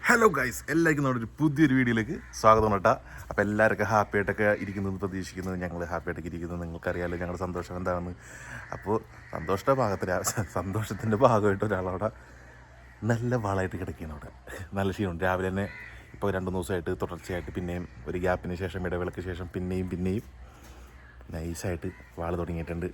Hello guys, എല്ലാവർക്കും നമ്മുടെ ഒരു പുതിയൊരു വീഡിയോയിലേക്ക് സ്വാഗതം കേട്ടാ. അപ്പോൾ എല്ലാവർക്കും ഹാപ്പി ആയിട്ടൊക്കെ ഇരിക്കുന്നതെന്ന് പ്രതീക്ഷിക്കുന്നത്. ഞങ്ങൾ ഹാപ്പി ആയിട്ടൊക്കെ ഇരിക്കുന്നത് നിങ്ങൾക്കറിയാമല്ലോ ഞങ്ങളുടെ സന്തോഷം എന്താണെന്ന്. അപ്പോൾ സന്തോഷത്തിൻ്റെ ഭാഗമായിട്ട് ഒരാളവിടെ നല്ല വളമായിട്ട് കിടക്കുകയാണ്. അവിടെ നല്ല ക്ഷീണമുണ്ട്. രാവിലെ തന്നെ ഇപ്പോൾ 2 ദിവസമായിട്ട് തുടർച്ചയായിട്ട് പിന്നെയും ഒരു ഗ്യാപ്പിന് ശേഷം ഇടവേളയ്ക്ക് ശേഷം പിന്നെയും നൈസായിട്ട് വാള തുടങ്ങിയിട്ടുണ്ട്.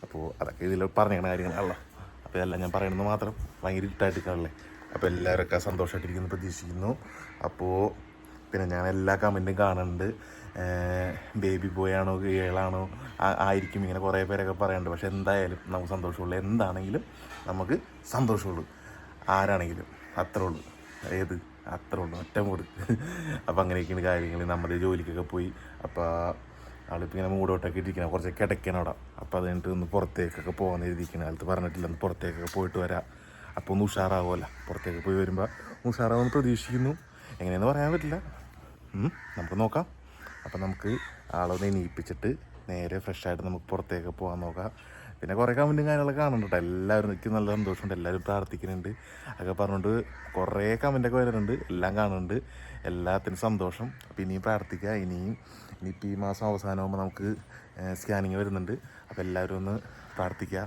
അപ്പോൾ അതൊക്കെ ഇതിൽ പറഞ്ഞിരിക്കുന്ന കാര്യങ്ങളാണല്ലോ. അപ്പോൾ ഇതെല്ലാം ഞാൻ പറയുന്നത് മാത്രം ഭയങ്കര ഇട്ടായിട്ടിരിക്കാണല്ലേ. അപ്പോൾ എല്ലാവരൊക്കെ സന്തോഷമായിട്ടിരിക്കുന്നു പ്രതീക്ഷിക്കുന്നു. അപ്പോൾ പിന്നെ ഞാൻ എല്ലാ കമൻറ്റും കാണുന്നുണ്ട്. ബേബി ബോയ് ആണോ ഗേളാണോ ആയിരിക്കും ഇങ്ങനെ കുറേ പേരൊക്കെ പറയുന്നുണ്ട്. പക്ഷെ എന്തായാലും നമുക്ക് സന്തോഷമുള്ളൂ. എന്താണെങ്കിലും നമുക്ക് സന്തോഷമുള്ളൂ. ആരാണെങ്കിലും അത്രേ ഉള്ളൂ. അത്രേ ഉള്ളൂ, ഒറ്റ മൂട്. അപ്പോൾ അങ്ങനെയൊക്കെയാണ് കാര്യങ്ങൾ. നമ്മുടെ ജോലിക്കൊക്കെ പോയി. അപ്പോൾ ആളിപ്പോൾ ഇങ്ങനെ മൂടോട്ടൊക്കെ ഇരിക്കണം, കുറച്ച് കിടക്കണം അവിടെ. അപ്പോൾ അത് കഴിഞ്ഞിട്ട് ഒന്ന് പുറത്തേക്കൊക്കെ പോകാൻ എഴുതിയിരിക്കണം. കാലത്ത് പറഞ്ഞിട്ടില്ല, ഒന്ന് പുറത്തേക്കൊക്കെ പോയിട്ട് വരാം. അപ്പോൾ ഒന്ന് ഉഷാറാവുമല്ലോ. പുറത്തേക്ക് പോയി വരുമ്പോൾ ഉഷാറാവുമെന്ന് പ്രതീക്ഷിക്കുന്നു. എങ്ങനെയെന്ന് പറയാൻ പറ്റില്ല, നമുക്ക് നോക്കാം. അപ്പോൾ നമുക്ക് ആളൊന്ന് എണീപ്പിച്ചിട്ട് നേരെ ഫ്രഷായിട്ട് നമുക്ക് പുറത്തേക്ക് പോകാൻ നോക്കാം. പിന്നെ കുറേ കമൻറ്റും കാര്യങ്ങളൊക്കെ കാണുന്നുണ്ട്. എല്ലാവരും എനിക്ക് നല്ല സന്തോഷമുണ്ട്. എല്ലാവരും പ്രാർത്ഥിക്കുന്നുണ്ട്. അതൊക്കെ പറഞ്ഞുകൊണ്ട് കുറേ കമൻറ്റൊക്കെ വരുന്നുണ്ട്. എല്ലാം കാണുന്നുണ്ട്. എല്ലാത്തിനും സന്തോഷം. അപ്പോൾ ഇനിയും പ്രാർത്ഥിക്കുക. ഇനിയിപ്പോൾ ഈ മാസം അവസാനമാകുമ്പോൾ നമുക്ക് സ്കാനിങ് വരുന്നുണ്ട്. അപ്പോൾ എല്ലാവരും ഒന്ന് പ്രാർത്ഥിക്കുക.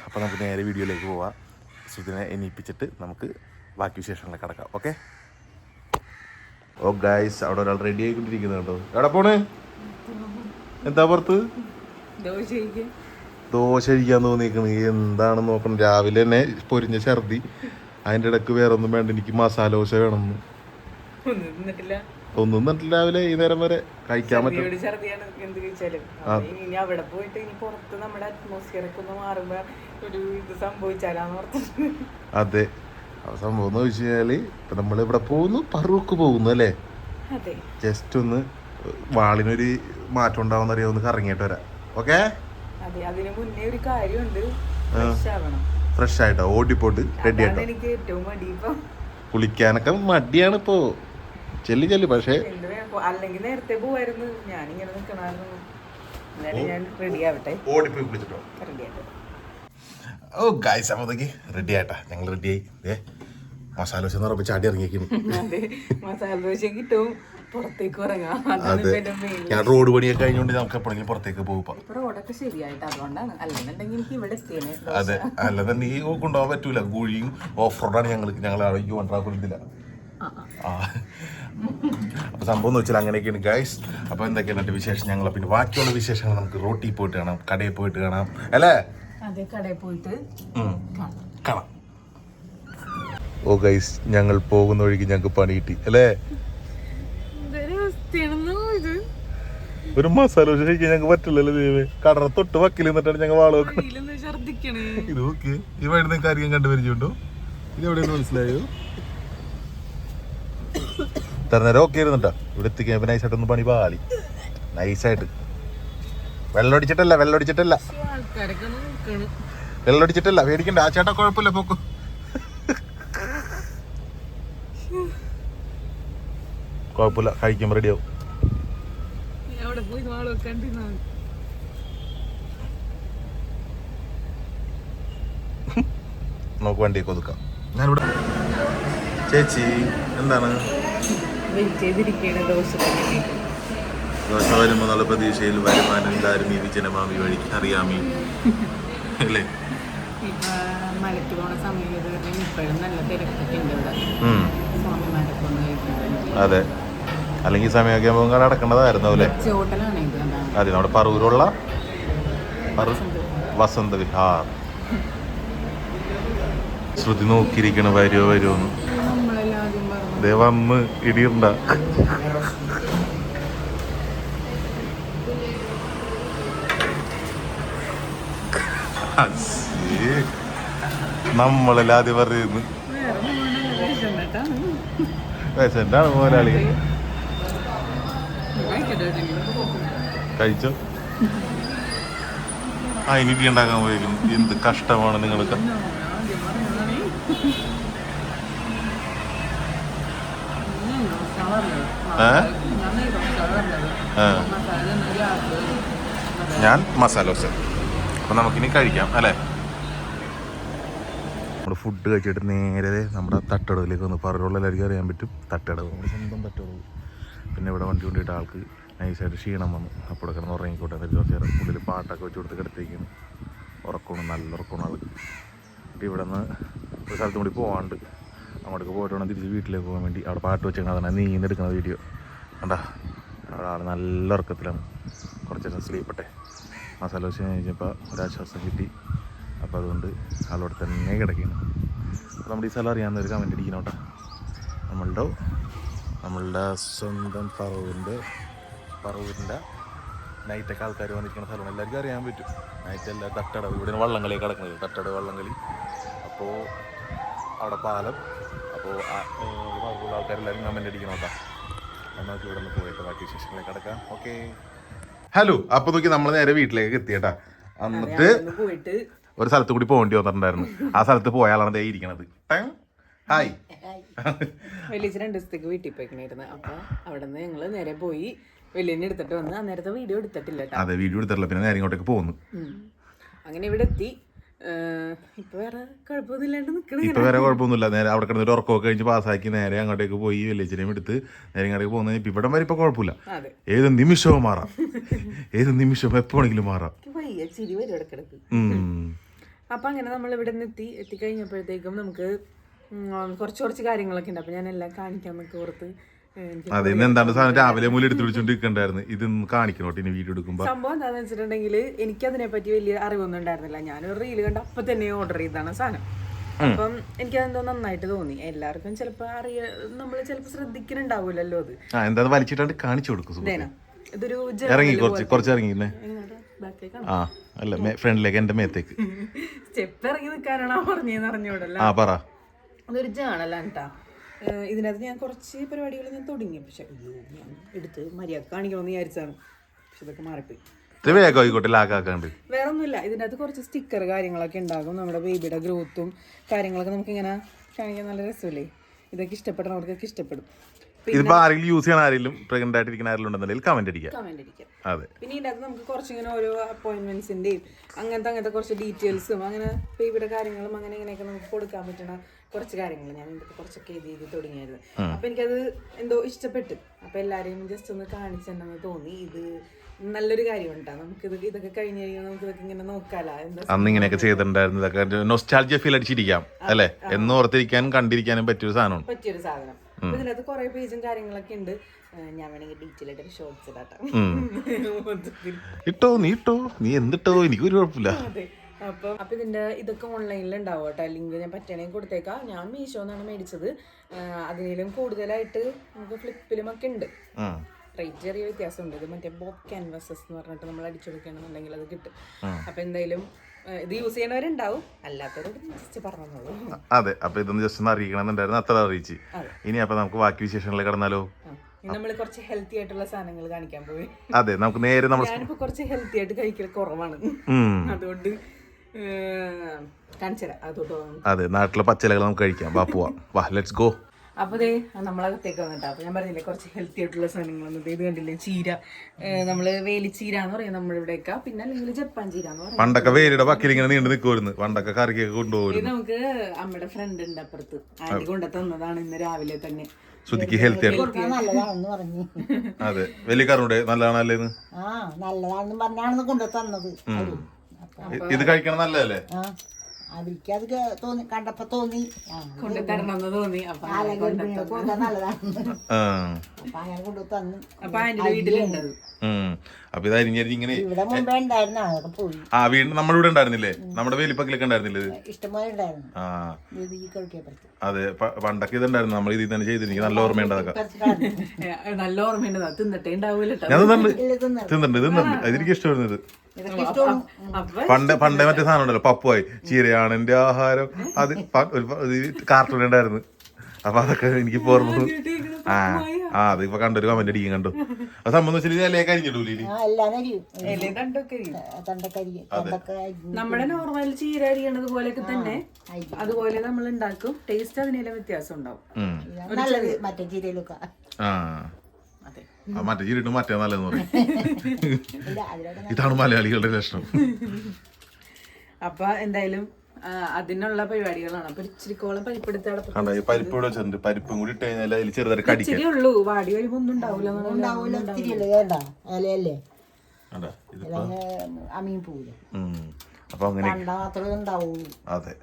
അപ്പോൾ നമുക്ക് നേരെ വീഡിയോയിലേക്ക് പോവാം. സുധിനെ എണീപ്പിച്ചിട്ട് നമുക്ക് ബാക്കി വിശേഷങ്ങളിലേക്ക് കടക്കാം. ഓക്കെ. ഓ ഗൈസ്, അവിടെ ഒരാൾ റെഡി ആയിക്കൊണ്ടിരിക്കുന്നുണ്ടോ? എവിടെ പോണ്? എന്താ പുറത്ത് ദോശ കഴിക്കാൻ തോന്നിയിരിക്കണ്. എന്താണെന്ന് നോക്കണം. രാവിലെ തന്നെ പൊരിഞ്ഞ ഛർദി. അതിൻ്റെ ഇടയ്ക്ക് വേറെ ഒന്നും വേണ്ട, എനിക്ക് മസാല ദോശ വേണമെന്ന്. ഒന്നും തന്നിട്ടില്ല. രാവിലെ ഈ നേരം വരെ കഴിക്കാൻ പറ്റും. അതെ, സംഭവം എന്ന് വെച്ച് കഴിഞ്ഞാല് ഇപ്പൊ നമ്മളിവിടെ പോകുന്നു, പറൂക്ക് പോകുന്നു അല്ലേ. ജസ്റ്റ് ഒന്ന് വാളിനൊരു മാറ്റം ഉണ്ടാവുന്ന അറിയാം, ഒന്ന് കറങ്ങിയിട്ട് വരാം. ഓക്കെ. ഫ്രഷ് ആയിട്ടോ ഓടിപ്പോട്ട് റെഡി ആയിട്ടോ. കുളിക്കാനൊക്കെ മടിയാണ് ഇപ്പോ. ചെല്ലി പക്ഷേ അല്ലെങ്കിൽ നേരത്തെ പോവായിരുന്നു. ഞാനിങ്ങനെ നിൽക്കണമായിരുന്നു. ഞാൻ റെഡി ആവട്ടെ. ഓടിപ്പോയി കുളിച്ചിട്ടോ. ഓ ഗൈസ്, അപ്പോഴത്തേക്ക് റെഡി ആയിട്ടാ. ഞങ്ങൾ റെഡിയായി. മസാല ദോശ എന്ന് പറയുമ്പോൾ ചാടി ഇറങ്ങിയിരിക്കുന്നു. അതെ, മസാല ദോശ കിട്ടും, പുറത്തേക്ക് ഇറങ്ങാം. അതെ, ഞാൻ റോഡ് പണിയൊക്കെ കഴിഞ്ഞുകൊണ്ട് നമുക്ക് എപ്പോഴെങ്കിലും പുറത്തേക്ക് പോകും. റോഡൊക്കെ ശരിയായിട്ട് അതുകൊണ്ടാണ്. അല്ലെന്നുണ്ടെങ്കിൽ എനിക്ക് ഇവിടെ എത്തിയേനെ. അതെ, അല്ലെന്നുണ്ടെങ്കിൽ കൊണ്ടുപോകാൻ പറ്റൂല. കുഴിയും ഓഫ് റോഡാണ് ഞങ്ങൾ അവിടേക്ക് കൊണ്ടുപോകില്ല. അപ്പൊ സംഭവം എന്ന് വെച്ചാൽ അങ്ങനെയൊക്കെയാണ് ഗൈസ്. അപ്പൊ എന്തൊക്കെയാണ് എന്റെ വിശേഷം? ഞങ്ങൾ പിന്നെ ബാക്കിയുള്ള വിശേഷങ്ങൾ നമുക്ക് റോട്ടിൽ പോയിട്ട് കാണാം, കടയിൽ പോയിട്ട് കാണാം അല്ലേ. അതെ, കടയിൽ പോയിട്ട് കാണാം. ഓ ഗൈസ്, ഞങ്ങൾ പോകുന്ന വഴിക്ക് ഞങ്ങൾക്ക് പണി കിട്ടി അല്ലേ. ഒരു മസാല ദോശ കഴിക്കാൻ ഞങ്ങൾക്ക് പറ്റില്ലല്ലോ ദൈവമേ. കടറ തൊട്ട് വക്കിൽ നിന്നിട്ടാണ് ഞങ്ങൾ വാള വെക്കണം. ഇത് നോക്കി, ഈ വഴി നിങ്ങൾക്ക് ആരെയും കണ്ടുപരിചയമുണ്ടോ? ഇത് എവിടെയെന്ന് മനസ്സിലായോ? തരുന്നേരം ഓക്കെ ഇരുന്നിട്ടാ. ഇവിടെ എത്തിക്കാൻ നൈസായിട്ടൊന്ന് പണി പാളി. നൈസായിട്ട് വെള്ളമടിച്ചിട്ടല്ല പേടിക്കണ്ട. ആ ചേട്ടാ കുഴപ്പമില്ല, പോക്കോ. കുഴപ്പമില്ല, കഴിക്കുമ്പോൾ റെഡിയാവും. നമുക്ക് വണ്ടിയൊക്കെ ഒതുക്കാം. ഞാനിവിടെ ചേച്ചി എന്താണ് ദോശ വരുമ്പോൾ നല്ല പ്രതീക്ഷയിൽ വരുമാനം എല്ലാവരും ഈ വിജനമാമി വഴി അറിയാമീ അല്ലേ. മലയ്ക്ക് പോണ സമയത്ത് ഇപ്പോഴും നല്ല തിരക്കൊക്കെ ഉണ്ട് ഇവിടെ. അതെ, അല്ലെങ്കിൽ സമയമൊക്കെ ആകുമ്പോൾ നടക്കേണ്ടതായിരുന്നു അല്ലേ. അതെ, നമ്മുടെ പറൂരുള്ള വസന്ത വിഹാർ. ശ്രുതി നോക്കിയിരിക്കണ വരുമോന്ന്. ദേ വന്ന് ഇടിയുണ്ട. നമ്മളെല്ലാം ആദ്യം പറയുന്നു പേഷ്യൻ്റാണ് മുതലാളി. കഴിച്ചോ? ഇനി ഇടി ഉണ്ടാക്കാൻ പോയിരിക്കുന്നു. എന്ത് കഷ്ടമാണ് നിങ്ങൾക്ക്. ഞാൻ മസാല ദോശ. അപ്പം നമുക്കിനി കഴിക്കാം അല്ലേ. നമ്മൾ ഫുഡ് കഴിച്ചിട്ട് നേരെ നമ്മുടെ തട്ടടവിലേക്ക് വന്ന് പറയുള്ള എല്ലാവർക്കും അറിയാൻ പറ്റും തട്ടടവ് നമ്മുടെ സ്വന്തം തട്ടടവ്. പിന്നെ ഇവിടെ വണ്ടി കൊണ്ടിട്ട് ആൾക്ക് നൈസായിട്ട് ക്ഷീണം വന്നു. അപ്പോൾ കിടന്ന് ഉറങ്ങിക്കോട്ടെ എന്നിട്ട് കുറച്ച് നേരം ഉള്ളിൽ പാട്ടൊക്കെ വെച്ച് കൊടുത്ത് കിടത്തേക്കാണ്. ഉറക്കമാണ്, നല്ല ഉറക്കമാണ് ആൾക്ക്. എന്നിട്ട് ഇവിടെ നിന്ന് ഒരു സ്ഥലത്തും കൂടി പോകാണ്ട് അങ്ങോട്ടേക്ക് പോയിട്ട് വേണം തിരിച്ച് വീട്ടിലേക്ക് പോകാൻ വേണ്ടി. അവിടെ പാട്ട് വെച്ചാൽ അതാണ് നീന്തെടുക്കുന്ന വീഡിയോ കണ്ടാ. അവിടെ ആൾ നല്ല ഉറക്കത്തിലാണ്. കുറച്ച് നേരം സ്ലീപ്പട്ടെ മസാല വെച്ച് കഴിഞ്ഞപ്പോൾ ഒരാശ്വാസം കിട്ടി. അപ്പോൾ അതുകൊണ്ട് ആളോട് തന്നെ കിടക്കുകയാണ്. അപ്പോൾ നമ്മുടെ ഈ സ്ഥലം അറിയാവുന്ന ഒരു കമൻറ്റ് അടിക്കണം കേട്ടോ. നമ്മളുടെ സ്വന്തം പറവൂരിൻ്റെ നൈറ്റൊക്കെ ആൾക്കാർ വന്നിരിക്കുന്ന സ്ഥലമാണ്. എല്ലാവർക്കും അറിയാൻ പറ്റും. നൈറ്റ് എല്ലാ തട്ടടവ് ഇവിടെ വള്ളംകളിയൊക്കെ കിടക്കുന്നത്, തട്ടടവ് വള്ളംകളി. അപ്പോൾ അവിടെ പാലം. അപ്പോൾ ആൾക്കാരെല്ലാവരും കമൻറ്റ് അടിക്കണം കേട്ടോ. നമുക്ക് ഇവിടെ നിന്ന് പോയിട്ട് ബാക്കി വിശേഷങ്ങളിലേക്ക് കിടക്കാം. ഓക്കെ. ഹലോ. അപ്പോൾ നോക്കി നമ്മൾ നേരെ വീട്ടിലേക്ക് എത്തിയേട്ടാ. എന്നിട്ട് പോയിട്ട് ഒരു സ്ഥലത്ത് കൂടി പോകേണ്ടി വന്നിട്ടുണ്ടായിരുന്നു. ആ സ്ഥലത്ത് പോയാലാണ് ദേ ഇരിക്കണത്. ഹായ്. വലിയ 2 ദിവസത്തേക്ക് വീട്ടിൽ പോയിക്കണായിരുന്നു. അപ്പൊ അവിടെ നിന്ന് ഞങ്ങള് നേരെ പോയി വലിയ എടുത്തിട്ട് വന്ന്. അന്നേരത്തെ വീഡിയോ എടുത്തിട്ടില്ല. അതെ, വീഡിയോ എടുത്തിട്ടില്ല. പിന്നെ നേരെ ഇങ്ങോട്ടേക്ക് പോകുന്നു. അങ്ങനെ ഇവിടെ എത്തി. ഇപ്പൊ വേറെ കുഴപ്പമൊന്നുമില്ലാണ്ട് നിൽക്കണം. ഇപ്പൊ വേറെ കുഴപ്പമൊന്നുമില്ല. നേരെ അവിടെ കിടന്നിട്ട് ഉറക്കമൊക്കെ കഴിഞ്ഞ് പാസ്സാക്കി നേരെ അങ്ങോട്ടേക്ക് പോയി വലിയച്ഛനെയും എടുത്ത് നേരെ ഇങ്ങോട്ടേക്ക് പോകുന്നത്. ഇപ്പൊ ഇവിടെ വരെ ഇപ്പൊ കുഴപ്പമില്ല. ഏത് നിമിഷവും മാറാം. ഏത് നിമിഷവും എപ്പോഴെങ്കിലും മാറാം. ചിരി വരും ഇടക്കിടക്ക്. അപ്പൊ അങ്ങനെ നമ്മൾ ഇവിടെ നിന്ന് എത്തിക്കഴിഞ്ഞപ്പോഴത്തേക്കും നമുക്ക് കുറച്ച് കാര്യങ്ങളൊക്കെ ഉണ്ട്. അപ്പൊ ഞാൻ എല്ലാം കാണിക്കാന്നൊക്കെ ഓർത്ത്. അതെ, ഇന്ന് എന്താണ് സാധനം രാവിലെ മൂലം എടുത്ത് വിളിച്ചോണ്ടിരിക്കണ്ടായിരുന്നു. ഇതൊന്നും കാണിക്കണോട്ട് ഇനി വീഡിയോ എടുക്കുമ്പോ. സംഭവം എന്താണെന്ന് വെച്ചിട്ടുണ്ടെങ്കിൽ എനിക്ക് അതിനെ പറ്റി വലിയ അറിവൊന്നും ഉണ്ടായിരുന്നില്ല. ഞാനൊരു റീല് കണ്ട് അപ്പൊ തന്നെ ഓർഡർ ചെയ്താണ് സാധനം. അപ്പം എനിക്കതെന്തോ നന്നായിട്ട് തോന്നി. എല്ലാവർക്കും ചിലപ്പോ നമ്മൾ ചിലപ്പോ ശ്രദ്ധിക്കുന്നുണ്ടാവൂലല്ലോ അത്. എന്താ വലിച്ചിട്ടാണ്ട് കാണിച്ചു കൊടുക്കും. ഇതൊരു ഇറങ്ങി കുറച്ച് ഇറങ്ങിന്നേ. ആ അല്ല, ഫ്രണ്ടിലേക്ക് എന്റെ മേത്തേക്ക് സ്റ്റെപ്പ് ഇറങ്ങി നിൽക്കാനാണോ പറഞ്ഞതെന്ന് അറിഞ്ഞൂടല്ലോ. അതൊരു ജേണലാണ് കേട്ടാ. ഇതിനകത്ത് ഞാൻ കുറച്ച് പരിപാടികൾ ഞാൻ തുടങ്ങി. പക്ഷെ ഞാൻ എടുത്ത് മര്യാദ കാണിക്കണമെന്ന് വിചാരിച്ചാണ്. പക്ഷെ ഇതൊക്കെ മാറിപ്പോയി. വേറെ ഒന്നുമില്ല. ഇതിനകത്ത് കുറച്ച് സ്റ്റിക്കർ കാര്യങ്ങളൊക്കെ ഉണ്ടാകും. നമ്മുടെ ബേബിയുടെ ഗ്രോത്തും കാര്യങ്ങളൊക്കെ നമുക്ക് ഇങ്ങനെ കാണിക്കാൻ നല്ല രസമില്ലേ. ഇതൊക്കെ ഇഷ്ടപ്പെടുന്നവർക്കൊക്കെ ഇഷ്ടപ്പെടും. ഇതിപ്പോ ആരെങ്കിലും യൂസ് ചെയ്യാൻ ആരെങ്കിലും പ്രഗ്നന്റ് ആയിട്ടിരിക്കുന്ന ആരെങ്കിലും ഉണ്ടെന്നുണ്ടെങ്കിൽ കമന്റ് അടിക്കാം. അതെ. പിന്നെ ഇതിനകത്ത് നമുക്ക് കുറച്ചിങ്ങനെ ഓരോ അപ്പോയിന്റ്മെന്റ്സിന്റെയും അങ്ങനത്തെ കുറച്ച് ഡീറ്റെയിൽസും അങ്ങനെ ബേബിയുടെ കാര്യങ്ങളും അങ്ങനെ ഇങ്ങനെയൊക്കെ നമുക്ക് കൊടുക്കാൻ പറ്റുന്ന കുറച്ച് കാര്യങ്ങൾ ഞാൻ ഇതൊക്കെ കുറച്ചൊക്കെ എഴുതി തുടങ്ങിയായിരുന്നു. അപ്പൊ എനിക്കത് എന്തോ ഇഷ്ടപ്പെട്ടു. അപ്പൊ എല്ലാരെയും ജസ്റ്റ് ഒന്ന് കാണിച്ചെന്നു തോന്നി. ഇത് നല്ലൊരു കാര്യം ഉണ്ടാ. നമുക്ക് ഇതൊക്കെ കഴിഞ്ഞ് കഴിഞ്ഞാൽ നമുക്ക് ഇതൊക്കെ ഇങ്ങനെ നോക്കാലോ. അന്ന് ഇങ്ങനെയൊക്കെ ചെയ്തിട്ടുണ്ടായിരുന്നു. ഇതൊക്കെ നൊസ്റ്റാൾജിയ ഫീൽ അടിച്ചിരിക്കാം അല്ലെ, എന്ന് ഓർത്തിരിക്കാനും കണ്ടിരിക്കാനും പറ്റിയൊരു സാധനം. ഇതിനകത്ത് കുറെ പേജും കാര്യങ്ങളൊക്കെ ഉണ്ട്. ഞാൻ വേണമെങ്കിൽ ഡീറ്റെയിൽ ആയിട്ട് ഷോർട്സ് ഇടാം. നീ എന്തിട്ടോ എനിക്ക് ഒരു കുഴപ്പമില്ല. അപ്പൊ ഇതൊക്കെ ഓൺലൈനിൽ ഉണ്ടാവും കേട്ടോ. ലിങ്ക് ഞാൻ പറ്റണമെങ്കിൽ കൊടുത്തേക്കാം. ഞാൻ മീഷോന്നാണ് മേടിച്ചത്. അതിലും കൂടുതലായിട്ട് നമുക്ക് ഫ്ലിപ്പിലും ഒക്കെ ഉണ്ട്. റേറ്റ് ചെറിയ വ്യത്യാസമുണ്ട്. ഇത് മറ്റേ ബോബ് ക്യാൻവാസസ് എന്ന് പറഞ്ഞിട്ട് നമ്മൾ അടിച്ചെടുക്കുകയാണെന്നുണ്ടെങ്കിൽ അത് കിട്ടും. അപ്പൊ എന്തായാലും ഇത് യൂസ് ചെയ്യുന്നവരുണ്ടാവും, അല്ലാത്തവരോട് ജസ്റ്റ് പറഞ്ഞോളൂ. അതെ, അപ്പൊ ഇതൊന്ന് ജസ്റ്റ് ഒന്ന് അറിയിക്കണമെന്നുണ്ടായിരുന്നു. അത്ര അറിയിച്ച്. ഇനി അപ്പൊ നമുക്ക് ബാക്കി വിശേഷങ്ങളിലേക്ക് കടന്നാലോ? നമ്മള് കുറച്ച് ഹെൽത്തി ആയിട്ടുള്ള സാധനങ്ങൾ കാണിക്കാൻ പോയി. അതെ, നമുക്ക് നേരെ ഞാനിപ്പോ കുറച്ച് ഹെൽത്തി ആയിട്ട് കഴിക്കൽ കുറവാണ്. അതുകൊണ്ട് കാണിച്ചുതരാം. അതെ, നാട്ടിലെ പച്ചിലകൾ നമുക്ക് കഴിക്കാം. വാ പോവാം, വാ ലെറ്റ്സ് ഗോ. അപ്പൊ നമ്മളകത്തേക്ക് വന്നിട്ട് അപ്പൊ ഞാൻ പറഞ്ഞില്ലേ കുറച്ച് ഹെൽത്തി ആയിട്ടുള്ള സാധനങ്ങളൊന്നും. ഇത് കണ്ടില്ലേ, ചീര. നമ്മള് വേലിച്ചീര എന്ന് പറയാം നമ്മളിവിടെയൊക്കെ. പിന്നെ അല്ലെങ്കിൽ ജപ്പാൻ ചീര എന്ന് പറയാം. പണ്ടൊക്കെ വേലിയുടെ പക്കിൽ ഇങ്ങനെ നീണ്ടു നിൽക്കുമായിരുന്നു. പണ്ടൊക്കെ കറിക്കൊക്കെ കൊണ്ടുപോകും. ഇത് നമുക്ക് അമ്മയുടെ ഫ്രണ്ട് ഉണ്ട് അപ്പുറത്ത്, ആന്റി കൊണ്ടു തന്നതാണ് ഇന്ന് രാവിലെ തന്നെ. ശ്രുതിക്ക് ഹെൽത്തി ആണ്. അതെ, വലിയ കറുണ്ട് നല്ലതാണല്ലേന്ന്. ഇത് കഴിക്കണം നല്ലതല്ലേ. അവർക്കത് തോന്നി, കണ്ടപ്പോ തോന്നി കൊണ്ടുതരണമെന്ന് തോന്നി. അപ്പൊ അങ്ങനെ കൊണ്ടു തന്നു. അപ്പൊ അതിന്റെ വീട്ടിലുണ്ടത്. അപ്പൊ ഇത് അരിഞ്ഞരിഞ്ഞിങ്ങനെ ഇവിടെ മുമ്പേ ഉണ്ടായിരുന്നു, അതൊക്കെ പോയി. വീണ്ടും നമ്മുടെ ഇവിടെ ഉണ്ടായിരുന്നില്ലേ, നമ്മുടെ വേലിപ്പക്കിലൊക്കെ ഉണ്ടായിരുന്നില്ലേ ഇത്? ഇഷ്ടംപോലെ ഉണ്ടായിരുന്നു. അതെ, പണ്ടൊക്കെ ഇതുണ്ടായിരുന്നു. നമ്മൾ ഇതിൽ തന്നെ ചെയ്തിരിക്കും. നല്ല ഓർമ്മയുണ്ട് അതൊക്കെ. നല്ല ഓർമ്മയുണ്ട്. തിന്നിട്ടേ ഉണ്ടാവൂല. ഞാൻ തിന്നിട്ടുണ്ട്. അതെനിക്ക് ഇഷ്ടമായിരുന്നത്. പണ്ടേ മറ്റേ സാധനം ഉണ്ടല്ലോ, പപ്പുവായി ചീരയാണ് എന്റെ ആഹാരം. അത് കാർട്ടൂൺ ഉണ്ടായിരുന്നു. അപ്പൊ അതൊക്കെ എനിക്ക് ഓർമ്മ. അതിപ്പോ കണ്ടൊരു കമന്റ് അടിക്കും കണ്ടു. അത് സംബന്ധിച്ചിട്ട് ഇലയൊക്കെ അരിഞ്ഞിടൂലേ? നമ്മുടെ നോർമൽ ചീര അരിയണത് പോലെയൊക്കെ തന്നെ അതുപോലെ നമ്മൾ ഉണ്ടാക്കും. ടേസ്റ്റ് അതിനെല്ലാം വ്യത്യാസം ഉണ്ടാവും. മറ്റേ ചീരയിലൊക്കെ മറ്റേ ചീരിട്ട് മറ്റേ നല്ലതെന്ന് പറയും. ഇതാണ് മലയാളികളുടെ ലക്ഷണം. അപ്പൊ എന്തായാലും അതിനുള്ള പരിപാടികളാണ്. അപ്പൊ ഇച്ചിരിക്കോളം പരിപ്പെടുത്ത് കണ്ടോ ഈ പരിപ്പ് ഇവിടെ വെച്ചിട്ടുണ്ട്. പരിപ്പും കൂടി ഇട്ട് കഴിഞ്ഞാൽ അതിൽ ചെറുതായിട്ട് കടിക്കും. ഇച്ചിരി ഉള്ളൂ, വാടി വരുമ്പോ ഒന്നും ഉണ്ടാവില്ല. ഉണ്ടാവൂല, ഇത്തിരിയല്ലേ വേണ്ട ഇലയല്ലേ, കണ്ടോ ഇതിപ്പോ അമീൻ പോവില്ല. അപ്പൊ അങ്ങനെ കണ്ടാ മാത്രമേ ഉണ്ടാവൂ. അതെ,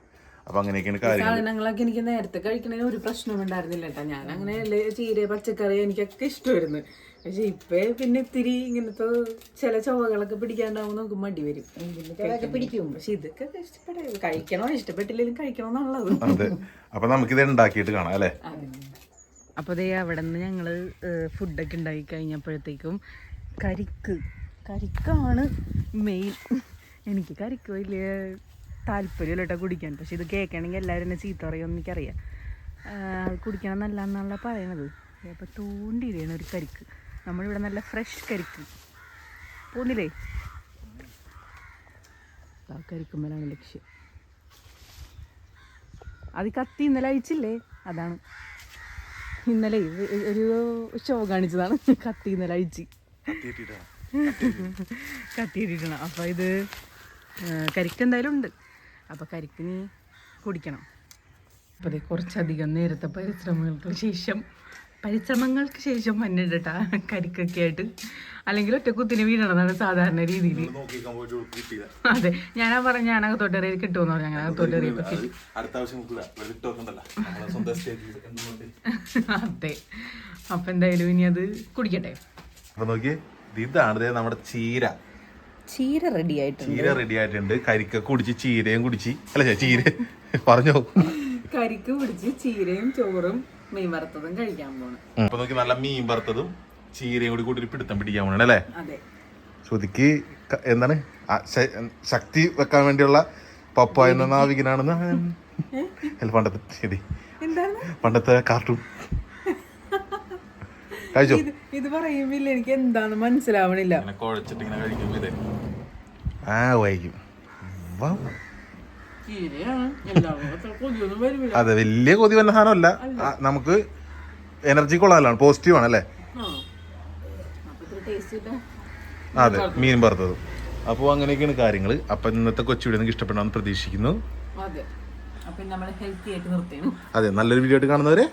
അപ്പൊ അങ്ങനെയൊക്കെയാണ് കാര്യങ്ങൾ. സാധനങ്ങളൊക്കെ എനിക്ക് നേരത്തെ കഴിക്കണതിന് ഒരു പ്രശ്നവും ഉണ്ടായിരുന്നില്ല കേട്ടോ. ഞാൻ അങ്ങനെ ചീര പച്ചക്കറി എനിക്കൊക്കെ ഇഷ്ടമായിരുന്നു. പക്ഷെ ഇപ്പൊ പിന്നെ ഇത്തിരി ഇങ്ങനത്തെ ചില ചൊവ്വകളൊക്കെ പിടിക്കാണ്ടാവും, നമുക്ക് മടി വരും. പിടിക്കും. പക്ഷെ ഇതൊക്കെ കഴിക്കണോ ഇഷ്ടപ്പെട്ടില്ലെങ്കിലും കഴിക്കണോ എന്നുള്ളത്. അതെ, അപ്പൊ നമുക്കിത് ഉണ്ടാക്കിയിട്ട് കാണാം അല്ലേ. അപ്പോൾ ദേ അവിടെ നിന്ന് ഞങ്ങൾ ഫുഡൊക്കെ ഉണ്ടാക്കി കഴിഞ്ഞപ്പോഴത്തേക്കും കരിക്കാണ് മെയിൻ. എനിക്ക് കരിക്ക് വലിയ താല്പര്യമില്ല കേട്ടോ കുടിക്കാൻ. പക്ഷെ ഇത് കേൾക്കണമെങ്കിൽ എല്ലാവരും എന്നെ ചീത്ത പറയുമെന്ന് എനിക്കറിയാം. കുടിക്കണം നല്ല എന്നുള്ള പറയണത്. അപ്പോൾ തോണ്ടിയിടയാണ് ഒരു കരിക്ക്. നമ്മളിവിടെ നല്ല ഫ്രഷ് കരിക്ക് പോന്നില്ലേ, ആ കരിക്കുമ്പോഴാണ് ലക്ഷ്യം. അത് കത്തി ഇന്നലെ അഴിച്ചില്ലേ, അതാണ് ഇന്നലെ ഒരു ഷോ കാണിച്ചതാണ്. കത്തി ഇന്നലെ അഴിച്ച് കത്തിയിട്ടിട്ടാണ്. അപ്പോൾ ഇത് കരിക്ക് എന്തായാലും ഉണ്ട്. അപ്പോൾ കരിക്കിന് കുടിക്കണം. അപ്പോൾ ഇത് കുറച്ചധികം നേരത്തെ പരിശ്രമങ്ങൾക്ക് ശേഷം വന്നിട്ടാ കരിക്കൊക്കെ ആയിട്ട്. അല്ലെങ്കിൽ ഒറ്റ കുത്തിന് വീഴണതാണ് സാധാരണ രീതിയിൽ. അതെ, ഞാനാ പറഞ്ഞ ഞാൻ അകത്തോട്ടേറിയ കിട്ടുമെന്ന് പറഞ്ഞു. അങ്ങനെ അകത്തോട്ടേറിയപ്പോ അതെ. അപ്പൊ എന്തായാലും ഇനി അത് കുടിക്കട്ടെ. ഇതാണ് നമ്മുടെ ചീര റെഡി ആയിട്ടുണ്ട്. കരിക്കൊക്കെ കുടിച്ച് ചീരയും കുടിച്ച് അല്ല ചീര പറഞ്ഞോ, കരിക്ക് പിടിച്ച് ചീരയും ചോറും മീൻ വറുത്തതും കഴിക്കാൻ പോണം. അപ്പൊ നോക്കി നല്ല മീൻ വറുത്തതും ചീരയും കൂടി കൂടി പിടുത്തം പിടിക്കാൻ പോണേ അല്ലേ. ശ്രുതിക്ക് എന്താണ് ശക്തി വെക്കാൻ വേണ്ടിയുള്ള പപ്പായ എന്ന നാവികനാണെന്ന് പണ്ടത്തെ ശരി പണ്ടത്തെ കാർട്ടൂൺ കഴിച്ചോ. ഇത് പറയുമ്പില്ല, എനിക്ക് എന്താണ് മനസ്സിലാവണില്ല. കുഴച്ചിട്ട് ഇങ്ങനെ കഴിക്കുമ്പോ ഇതേ വായിക്കും. അതെ, വലിയ കൊതി വന്ന സാധനമല്ല. നമുക്ക് എനർജി കൊള്ളാലാണ്, പോസിറ്റീവ് ആണ് അല്ലേ. അതെ, മീൻ വറുത്തതും. അപ്പോൾ അങ്ങനെയൊക്കെയാണ് കാര്യങ്ങൾ. അപ്പൊ ഇന്നത്തെ കൊച്ചു വീഡിയോ നിങ്ങൾക്ക് ഇഷ്ടപ്പെടാമെന്ന് പ്രതീക്ഷിക്കുന്നു. അതെ, നല്ലൊരു വീഡിയോ ആയിട്ട് കാണുന്നവരെ